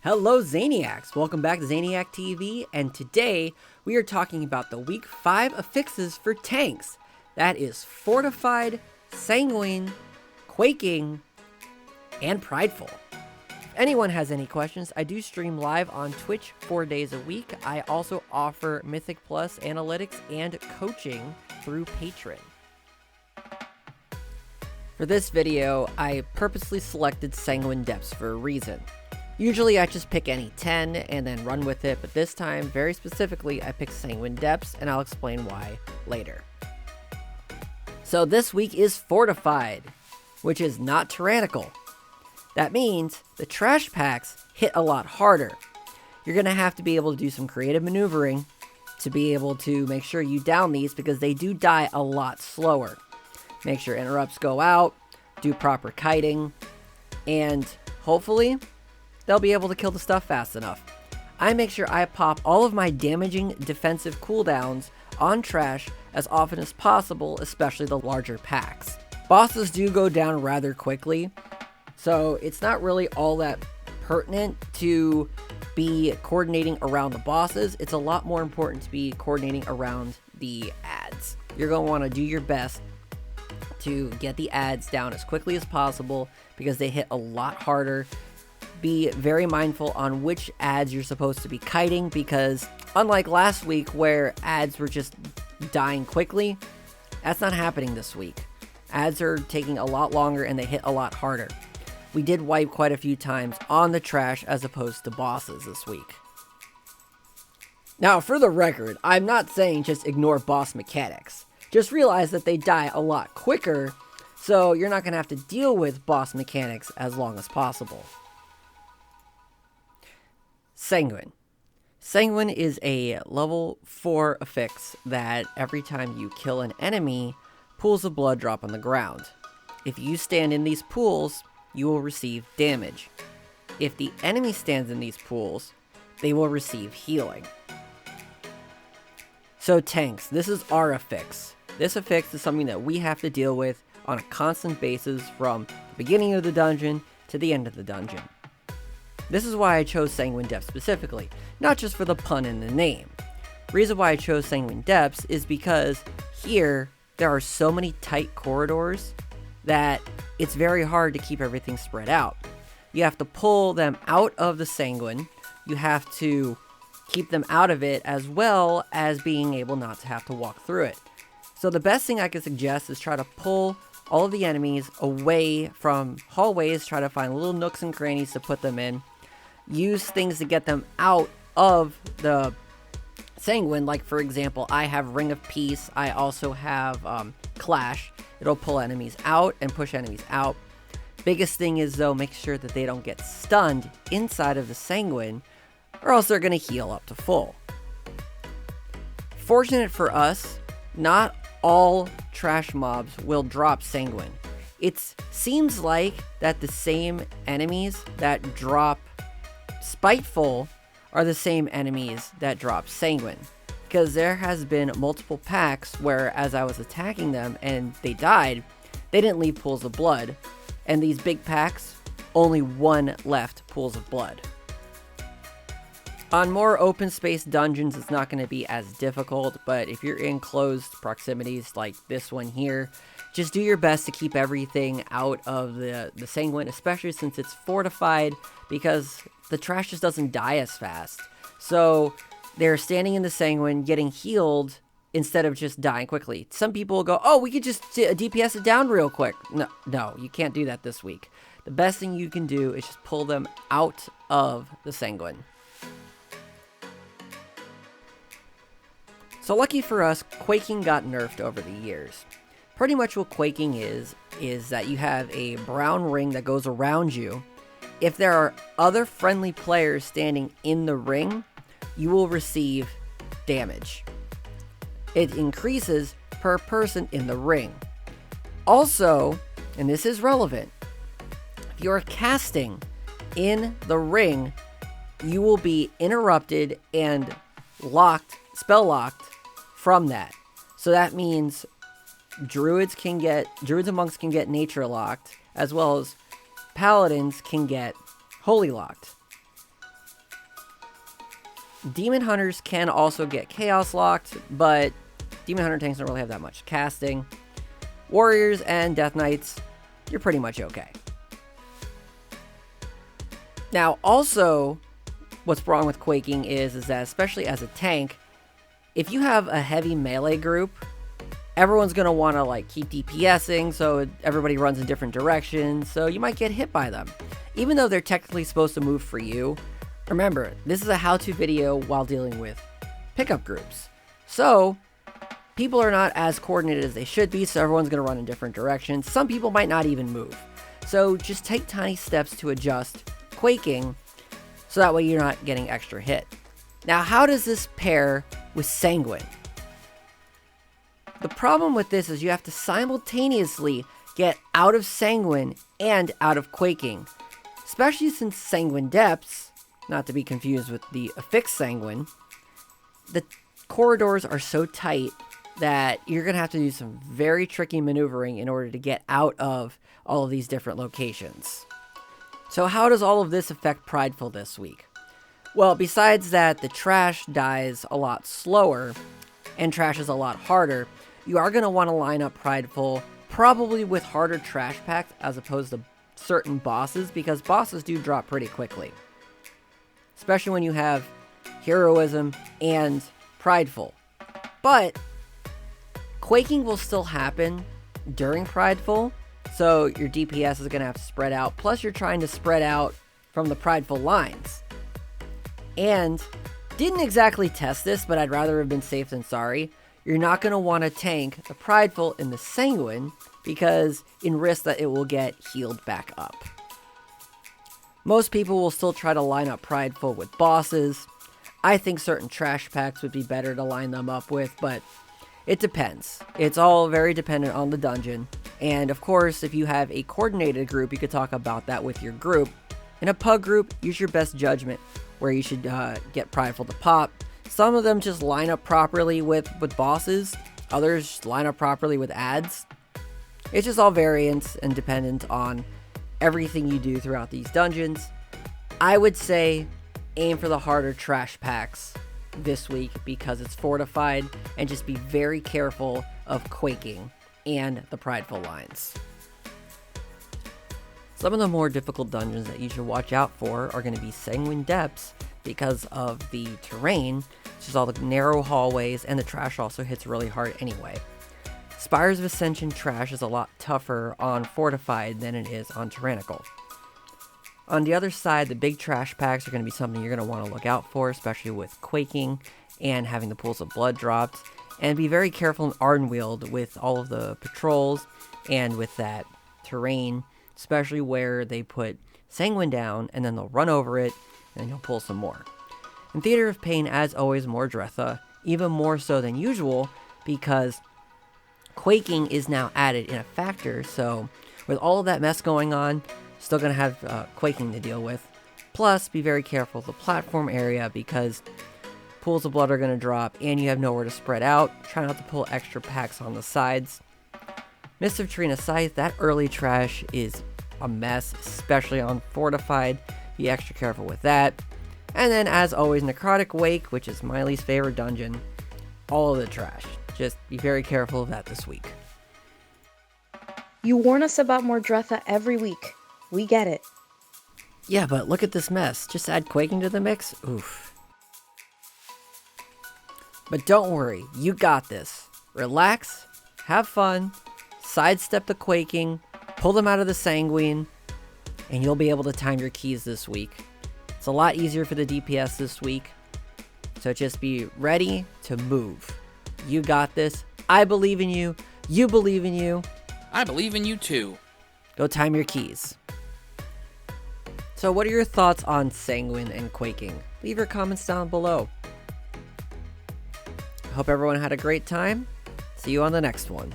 Hello Zaniacs! Welcome back to Zaniactv, and today we are talking about the Week 5 affixes for tanks. That is Fortified, Sanguine, Quaking, and Prideful. If anyone has any questions, I do stream live on Twitch 4 days a week. I also offer Mythic Plus analytics and coaching through Patreon. For this video, I purposely selected Sanguine Depths for a reason. Usually I just pick any 10 and then run with it, but this time, very specifically, I picked Sanguine Depths, and I'll explain why later. So this week is Fortified, which is not tyrannical. That means the trash packs hit a lot harder. You're going to have to be able to do some creative maneuvering to be able to make sure you down these, because they do die a lot slower. Make sure interrupts go out, do proper kiting, and hopefully they'll be able to kill the stuff fast enough. I make sure I pop all of my damaging defensive cooldowns on trash as often as possible, especially the larger packs. Bosses do go down rather quickly, so it's not really all that pertinent to be coordinating around the bosses. It's a lot more important to be coordinating around the ads. You're going to want to do your best to get the ads down as quickly as possible because they hit a lot harder. Be very mindful on which ads you're supposed to be kiting, because unlike last week where ads were just dying quickly, that's not happening this week. Ads are taking a lot longer and they hit a lot harder. We did wipe quite a few times on the trash as opposed to bosses this week. Now, for the record, I'm not saying just ignore boss mechanics. Just realize that they die a lot quicker, so you're not going to have to deal with boss mechanics as long as possible. Sanguine. Sanguine is a level 4 affix that every time you kill an enemy, pools of blood drop on the ground. If you stand in these pools, you will receive damage. If the enemy stands in these pools, they will receive healing. So tanks, this is our affix. This affix is something that we have to deal with on a constant basis from the beginning of the dungeon to the end of the dungeon. This is why I chose Sanguine Depths specifically, not just for the pun in the name. The reason why I chose Sanguine Depths is because here there are so many tight corridors that it's very hard to keep everything spread out. You have to pull them out of the Sanguine, you have to keep them out of it, as well as being able not to have to walk through it. So the best thing I could suggest is try to pull all of the enemies away from hallways, try to find little nooks and crannies to put them in. Use things to get them out of the Sanguine, like for example, I have Ring of Peace, I also have Clash. It'll pull enemies out and push enemies out. Biggest thing is though, make sure that they don't get stunned inside of the Sanguine, or else they're going to heal up to full. Fortunate for us, not all trash mobs will drop Sanguine. It seems like that the same enemies that drop Spiteful are the same enemies that drop Sanguine, because there has been multiple packs where as I was attacking them and they died, they didn't leave pools of blood, and these big packs, only one left pools of blood. On more open space dungeons, it's not going to be as difficult, but if you're in closed proximities like this one here, just do your best to keep everything out of the Sanguine, especially since it's fortified, because the trash just doesn't die as fast. So they're standing in the Sanguine, getting healed, instead of just dying quickly. Some people will go, oh, we could just DPS it down real quick. No, you can't do that this week. The best thing you can do is just pull them out of the Sanguine. So lucky for us, Quaking got nerfed over the years. Pretty much what Quaking is that you have a brown ring that goes around you. If there are other friendly players standing in the ring, you will receive damage. It increases per person in the ring. Also, and this is relevant, if you're casting in the ring, you will be interrupted and spell locked from that. So that means druids and monks can get nature locked, as well as paladins can get holy locked. Demon Hunters can also get Chaos locked, but Demon Hunter tanks don't really have that much casting. Warriors and Death Knights, you're pretty much okay. Now, also, what's wrong with Quaking is that, especially as a tank, if you have a heavy melee group, everyone's going to want to like keep DPSing, so everybody runs in different directions, so you might get hit by them. Even though they're technically supposed to move for you, remember, this is a how-to video while dealing with pickup groups. So, people are not as coordinated as they should be, so everyone's going to run in different directions. Some people might not even move. So just take tiny steps to adjust Quaking, so that way you're not getting extra hit. Now, how does this pair with Sanguine? The problem with this is you have to simultaneously get out of Sanguine and out of Quaking. Especially since Sanguine Depths, not to be confused with the Affix Sanguine, the corridors are so tight that you're going to have to do some very tricky maneuvering in order to get out of all of these different locations. So how does all of this affect Prideful this week? Well, besides that the trash dies a lot slower and trash is a lot harder, you are going to want to line up Prideful probably with harder trash packs as opposed to certain bosses, because bosses do drop pretty quickly. Especially when you have Heroism and Prideful. But Quaking will still happen during Prideful, so your DPS is going to have to spread out, plus you're trying to spread out from the Prideful lines. And, didn't exactly test this, but I'd rather have been safe than sorry, you're not going to want to tank the Prideful in the Sanguine, because in risk that it will get healed back up. Most people will still try to line up Prideful with bosses. I think certain trash packs would be better to line them up with, but it depends. It's all very dependent on the dungeon. And of course, if you have a coordinated group, you could talk about that with your group. In a pug group, use your best judgment where you should get Prideful to pop. Some of them just line up properly with bosses. Others line up properly with ads. It's just all variant and dependent on everything you do throughout these dungeons. I would say aim for the harder trash packs this week because it's fortified, and just be very careful of Quaking and the Prideful lines. Some of the more difficult dungeons that you should watch out for are going to be Sanguine Depths because of the terrain, which is all the narrow hallways, and the trash also hits really hard anyway. Spires of Ascension trash is a lot tougher on Fortified than it is on Tyrannical. On the other side, the big trash packs are going to be something you're going to want to look out for, especially with Quaking and having the pools of blood dropped. And be very careful in Ardenweald with all of the patrols and with that terrain, especially where they put Sanguine down and then they'll run over it and then you'll pull some more. In Theater of Pain, as always, more Dretha, even more so than usual because Quaking is now added in a factor, so with all of that mess going on, still going to have Quaking to deal with. Plus, be very careful of the platform area because pools of blood are going to drop and you have nowhere to spread out. Try not to pull extra packs on the sides. Mist of Trina Scythe, that early trash is a mess, especially on Fortified. Be extra careful with that. And then, as always, Necrotic Wake, which is my least favorite dungeon. All of the trash. Just be very careful of that this week. You warn us about more Dretha every week. We get it. Yeah, but look at this mess. Just add Quaking to the mix? Oof. But don't worry, you got this. Relax, have fun, sidestep the Quaking, pull them out of the Sanguine, and you'll be able to time your keys this week. It's a lot easier for the DPS this week, so just be ready to move. You got this. I believe in you. You believe in you. I believe in you too. Go time your keys. So what are your thoughts on Sanguine and Quaking? Leave your comments down below. I hope everyone had a great time. See you on the next one.